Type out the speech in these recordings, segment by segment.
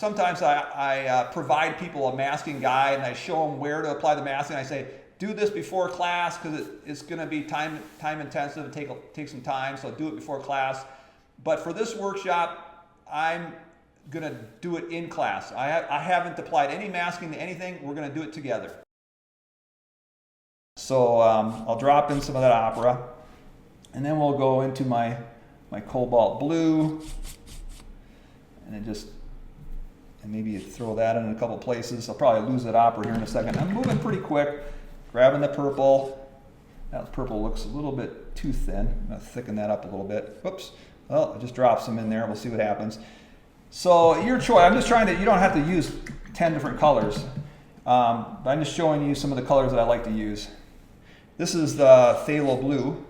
sometimes I provide people a masking guide, and I show them where to apply the masking. I say, do this before class because it's going to be time intensive and take some time, so do it before class. But for this workshop, I'm going to do it in class. I haven't applied any masking to anything. We're going to do it together. So I'll drop in some of that opera, and then we'll go into my cobalt blue, and maybe throw that in a couple places. I'll probably lose that opera here in a second. I'm moving pretty quick, grabbing the purple. That purple looks a little bit too thin. I'm going to thicken that up a little bit. Whoops. Well, I just dropped some in there. We'll see what happens. So your choice. I'm just trying to, you don't have to use 10 different colors. But I'm just showing you some of the colors that I like to use. This is the phthalo blue.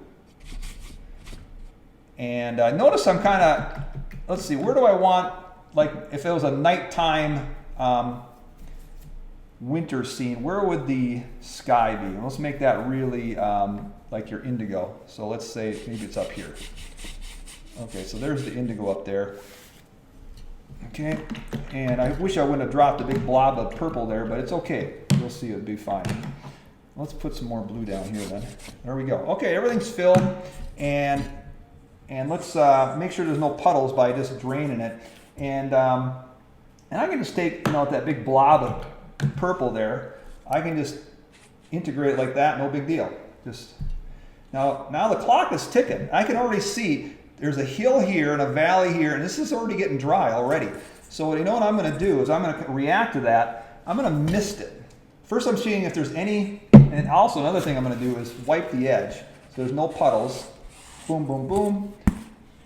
And notice I'm kind of, let's see, where do I want, like if it was a nighttime winter scene, where would the sky be? And let's make that really like your indigo. So let's say maybe it's up here. Okay, so there's the indigo up there. Okay, and I wish I wouldn't have dropped a big blob of purple there, but it's okay. You'll see it'll be fine. Let's put some more blue down here then. There we go. Okay, everything's filled, and let's make sure there's no puddles by just draining it. And I can just take, that big blob of purple there, I can just integrate it like that, no big deal. Just now the clock is ticking. I can already see there's a hill here and a valley here, and this is already getting dry already. So what I'm going to do is I'm going to react to that. I'm going to mist it. First I'm seeing if there's any, and also another thing I'm going to do is wipe the edge so there's no puddles. Boom, boom, boom.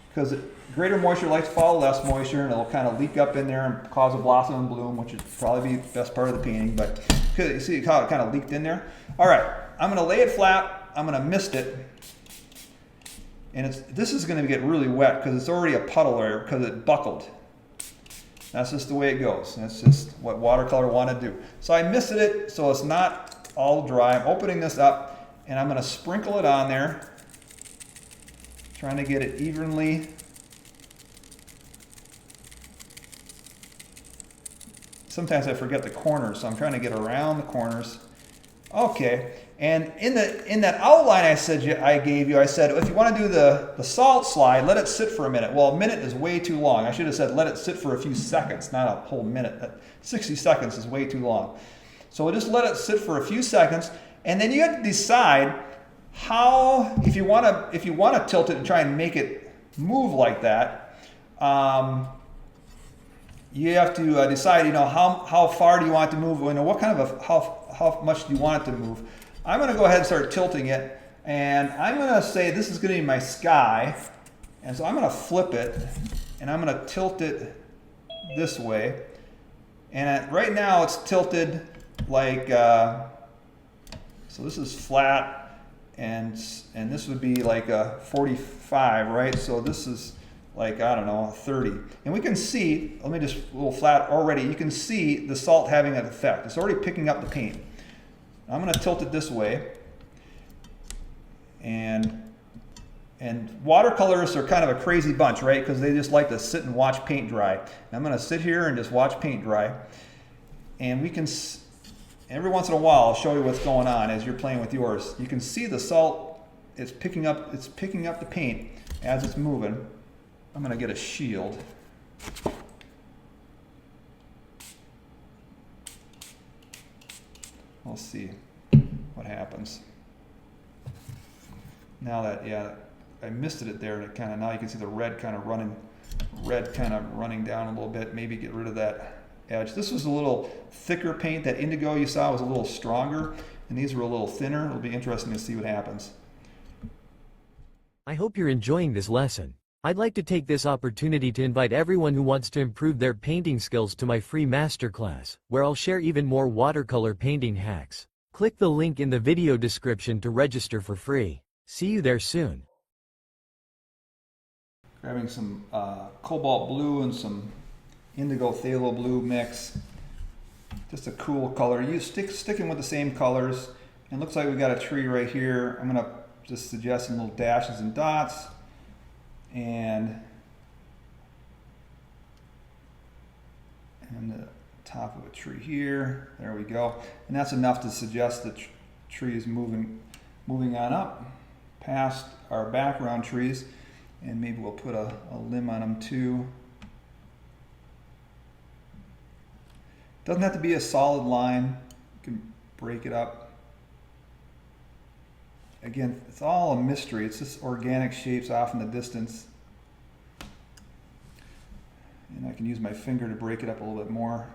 Because greater moisture likes to follow less moisture, and it'll kind of leak up in there and cause a blossom and bloom, which would probably be the best part of the painting. But you see how it kind of leaked in there? All right, I'm going to lay it flat. I'm going to mist it. And this is going to get really wet because it's already a puddle there because it buckled. That's just the way it goes. That's just what watercolor want to do. So I misted it so it's not all dry. I'm opening this up, and I'm going to sprinkle it on there, trying to get it evenly. Sometimes I forget the corners, so I'm trying to get around the corners. Okay, and in that outline I gave you, I said if you want to do the salt slide, let it sit for a minute. Well, a minute is way too long. I should have said let it sit for a few seconds, not a whole minute. 60 seconds is way too long. So we'll just let it sit for a few seconds, and then you have to decide how, if you want to tilt it and try and make it move like that. You have to decide, how far do you want it to move? What kind of how much do you want it to move? I'm going to go ahead and start tilting it, and I'm going to say this is going to be my sky, and so I'm going to flip it, and I'm going to tilt it this way. And right now it's tilted like so. This is flat, and this would be like a 45, right? So this is like, I don't know, 30. And we can see, let me just, a little flat already, you can see the salt having an effect. It's already picking up the paint. I'm going to tilt it this way. And watercolorists are kind of a crazy bunch, right? Because they just like to sit and watch paint dry. And I'm going to sit here and just watch paint dry. And we can, every once in a while, I'll show you what's going on as you're playing with yours. You can see the salt, it's picking up the paint as it's moving. I'm going to get a shield. We'll see what happens. Now that, I misted it there, and it kind of, now you can see the red kind of running down a little bit. Maybe get rid of that edge. This was a little thicker paint. That indigo you saw was a little stronger, and these were a little thinner. It'll be interesting to see what happens. I hope you're enjoying this lesson. I'd like to take this opportunity to invite everyone who wants to improve their painting skills to my free masterclass, where I'll share even more watercolor painting hacks. Click the link in the video description to register for free. See you there soon. Grabbing some cobalt blue and some indigo phthalo blue mix. Just a cool color. Sticking with the same colors. And looks like we got a tree right here. I'm going to just suggest some little dashes and dots. And top of a tree here. There we go. And that's enough to suggest the tree is moving on up past our background trees. And maybe we'll put a limb on them too. Doesn't have to be a solid line. You can break it up. Again, it's all a mystery. It's just organic shapes off in the distance. And I can use my finger to break it up a little bit more.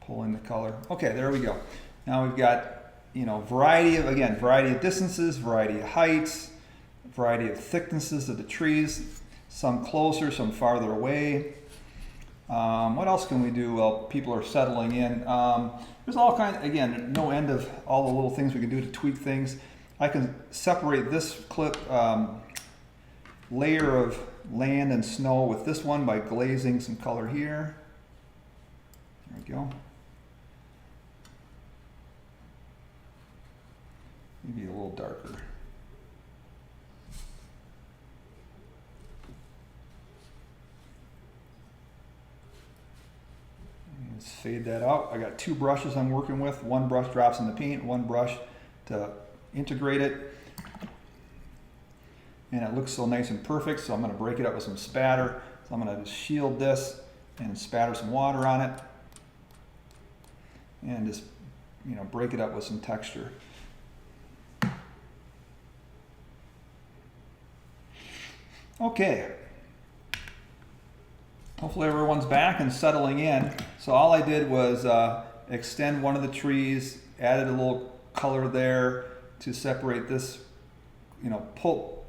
Pull in the color. Okay, there we go. Now we've got, variety of distances, variety of heights, variety of thicknesses of the trees, some closer, some farther away. What else can we do while people are settling in? There's all kinds, again, no end of all the little things we can do to tweak things. I can separate this layer of land and snow with this one by glazing some color here. There we go. Maybe a little darker. Let's fade that out. I got two brushes I'm working with. One brush drops in the paint, one brush to integrate it. And it looks so nice and perfect, so I'm going to break it up with some spatter. So I'm going to just shield this and spatter some water on it. And just, break it up with some texture. Okay. Hopefully everyone's back and settling in. So all I did was extend one of the trees, added a little color there to separate this, pull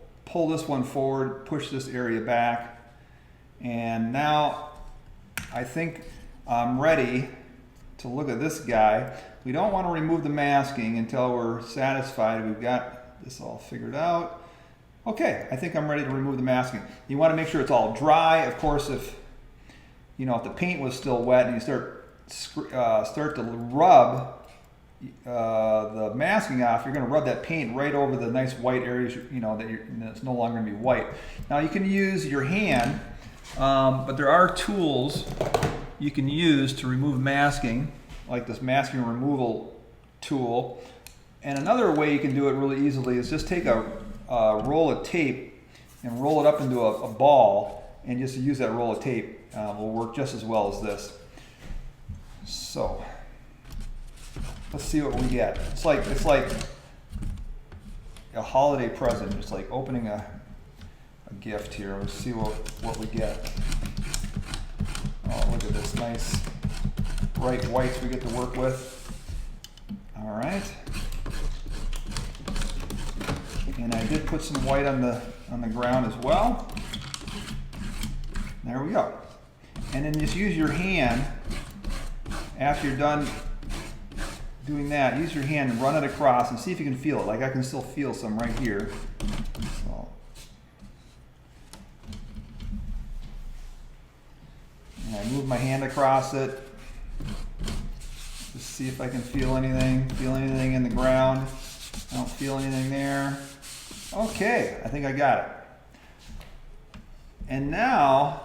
this one forward, push this area back. And now I think I'm ready to look at this guy. We don't want to remove the masking until we're satisfied we've got this all figured out. Okay, I think I'm ready to remove the masking. You want to make sure it's all dry. Of course, if the paint was still wet and you start to rub the masking off, you're going to rub that paint right over the nice white areas, that's no longer going to be white. Now you can use your hand, but there are tools you can use to remove masking, like this masking removal tool. And another way you can do it really easily is just take a roll of tape and roll it up into a ball, and just use that roll of tape. Will work just as well as this. So let's see what we get. It's like a holiday present, just like opening a gift here. Let's see what we get. Oh, look at this nice bright whites we get to work with. All right. And I did put some white on the ground as well. There we go. And then just use your hand, after you're done doing that, use your hand and run it across and see if you can feel it. Like I can still feel some right here. So, and I move my hand across it. Just see if I can feel anything in the ground. I don't feel anything there. Okay, I think I got it. And now,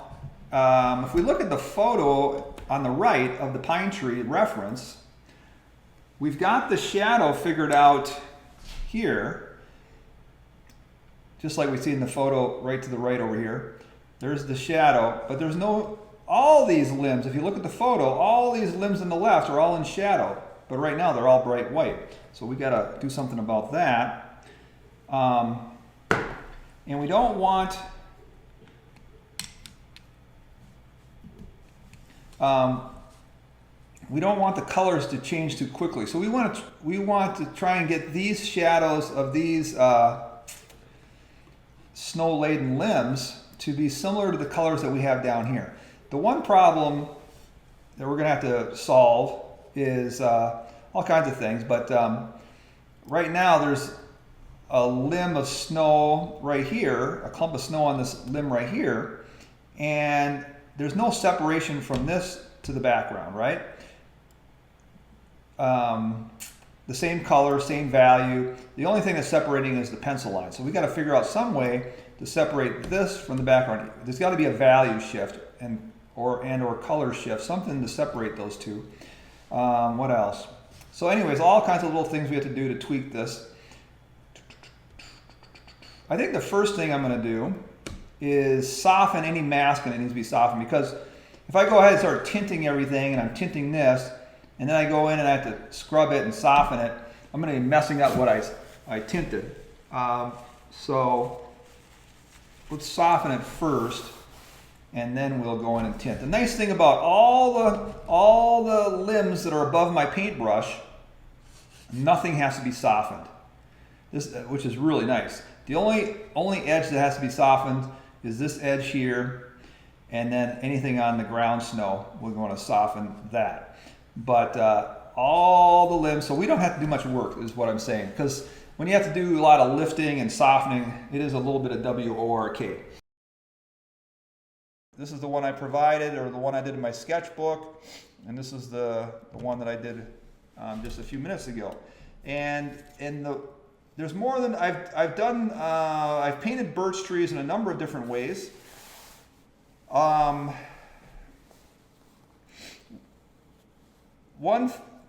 if we look at the photo on the right of the pine tree reference, we've got the shadow figured out here, just like we see in the photo right to the right over here. There's the shadow, but there's all these limbs, if you look at the photo, all these limbs on the left are all in shadow, but right now they're all bright white. So we got to do something about that. And we don't want the colors to change too quickly. So we want to try and get these shadows of these snow-laden limbs to be similar to the colors that we have down here. The one problem that we're going to have to solve is all kinds of things, but right now there's a limb of snow right here, a clump of snow on this limb right here, and there's no separation from this to the background, right? The same color, same value. The only thing that's separating is the pencil line. So we got to figure out some way to separate this from the background. There's got to be a value shift, and or color shift, something to separate those two. What else? So anyways, all kinds of little things we have to do to tweak this. I think the first thing I'm going to do is soften any masking that needs to be softened, because if I go ahead and start tinting everything, and I'm tinting this, and then I go in and I have to scrub it and soften it, I'm going to be messing up what I tinted. So let's soften it first, and then we'll go in and tint. The nice thing about all the limbs that are above my paintbrush, nothing has to be softened. Which is really nice. The only edge that has to be softened is this edge here, and then anything on the ground snow, we're going to soften that. But all the limbs, so we don't have to do much work, is what I'm saying. Because when you have to do a lot of lifting and softening, it is a little bit of W-O-R-K. This is the one I provided, or the one I did in my sketchbook, and this is the one that I did just a few minutes ago. And there's more than I've done. I've painted birch trees in a number of different ways. One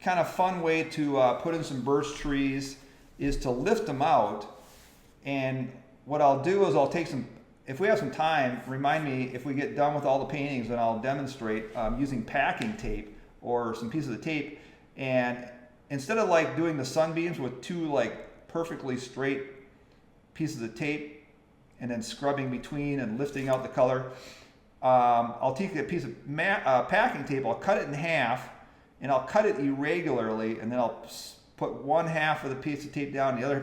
kind of fun way to put in some birch trees is to lift them out. And what I'll do is I'll take some, if we have some time, remind me if we get done with all the paintings, and I'll demonstrate using packing tape or some pieces of tape. And instead of like doing the sunbeams with two like perfectly straight pieces of tape and then scrubbing between and lifting out the color, I'll take a piece of packing tape, I'll cut it in half, and I'll cut it irregularly, and then I'll put one half of the piece of tape down, the other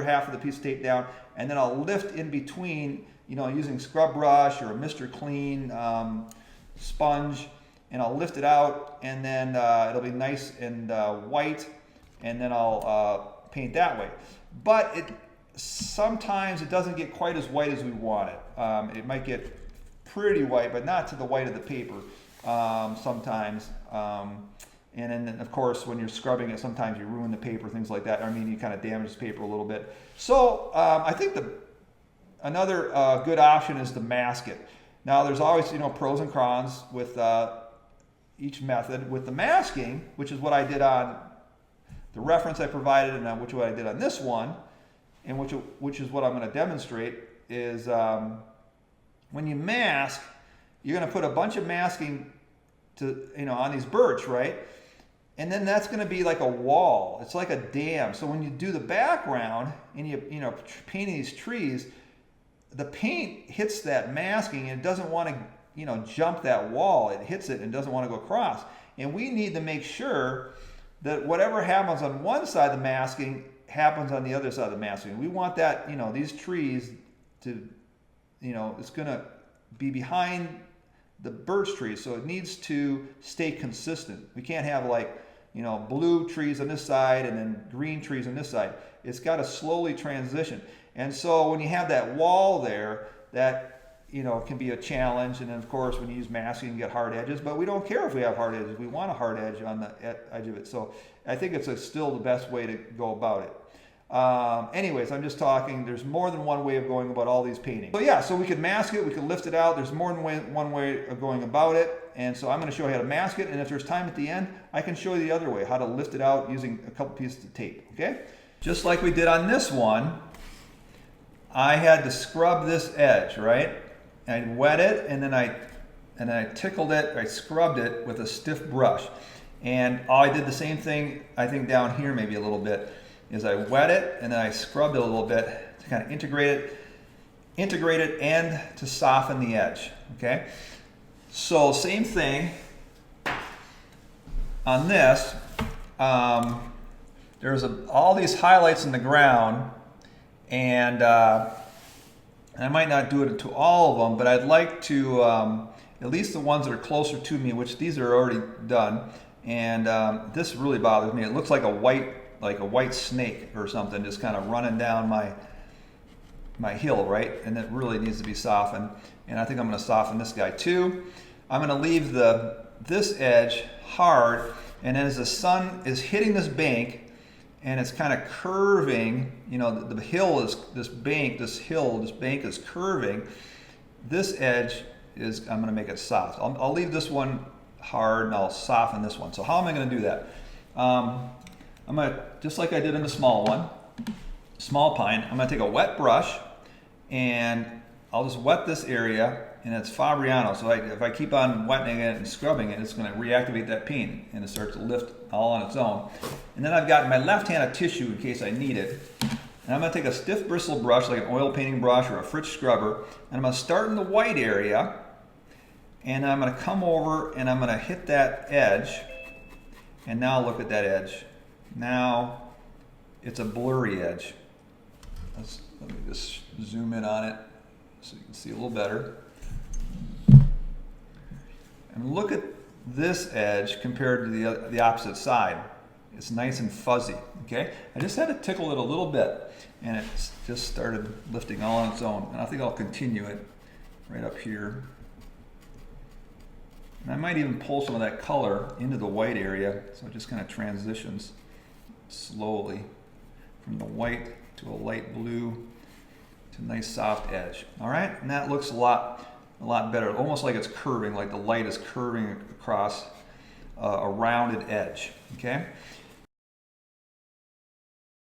half of the piece of tape down, and then I'll lift in between, you know, using scrub brush or a Mr. Clean sponge, and I'll lift it out, and then it'll be nice and white, and then I'll paint that way. But sometimes it doesn't get quite as white as we want it. It might get pretty white, but not to the white of the paper sometimes. And then, of course, when you're scrubbing it, sometimes you ruin the paper, things like that. I mean, you kind of damage the paper a little bit. So I think another good option is to mask it. Now, there's always, you know, pros and cons with each method. With the masking, which is what I did on the reference I provided, and which what I did on this one, and which is what I'm going to demonstrate, is when you mask, you're going to put a bunch of masking on these birch, right? And then that's going to be like a wall. It's like a dam. So when you do the background and you painting these trees, the paint hits that masking and it doesn't want to jump that wall. It hits it and doesn't want to go across. And we need to make sure that whatever happens on one side of the masking happens on the other side of the masking. We want that, these trees to, it's going to be behind the birch trees, so it needs to stay consistent. We can't have blue trees on this side and then green trees on this side. It's got to slowly transition. And so when you have that wall there, that can be a challenge. And then of course when you use masking, you get hard edges, but we don't care if we have hard edges. We want a hard edge on the edge of it. So I think it's still the best way to go about it. Anyways, I'm just talking, there's more than one way of going about all these paintings. So yeah, so we could mask it, we could lift it out, there's more than one way of going about it, and so I'm going to show you how to mask it, and if there's time at the end, I can show you the other way, how to lift it out using a couple pieces of tape, okay? Just like we did on this one, I had to scrub this edge, right? I wet it, and then I tickled it, I scrubbed it with a stiff brush, and I did the same thing, I think down here maybe a little bit, is I wet it and then I scrubbed it a little bit to kind of integrate it and to soften the edge, okay? So same thing on this. There's all these highlights in the ground, and I might not do it to all of them, but I'd like to, at least the ones that are closer to me, which these are already done, and this really bothers me. It looks like a white snake or something just kind of running down my hill, right? And it really needs to be softened. And I think I'm going to soften this guy too. I'm going to leave this edge hard, and as the sun is hitting this bank and it's kind of curving, this bank is curving, this edge is I'm going to make it soft. I'll leave this one hard and I'll soften this one. So how am I going to do that? I'm going to, just like I did in the small one, small pine, I'm going to take a wet brush and I'll just wet this area, and it's Fabriano. So if I keep on wetting it and scrubbing it, it's going to reactivate that paint and it starts to lift all on its own. And then I've got in my left hand a tissue in case I need it. And I'm going to take a stiff bristle brush like an oil painting brush or a Fritz scrubber, and I'm going to start in the white area, and I'm going to come over and I'm going to hit that edge. And now look at that edge. Now it's a blurry edge. Let me just zoom in on it so you can see a little better. And look at this edge compared to the opposite side. It's nice and fuzzy, okay? I just had to tickle it a little bit, and it just started lifting all on its own. And I think I'll continue it right up here. And I might even pull some of that color into the white area, so it just kind of transitions slowly from the white to a light blue to a nice soft edge. All right, and that looks a lot better, almost like it's curving, like the light is curving across a rounded edge, okay?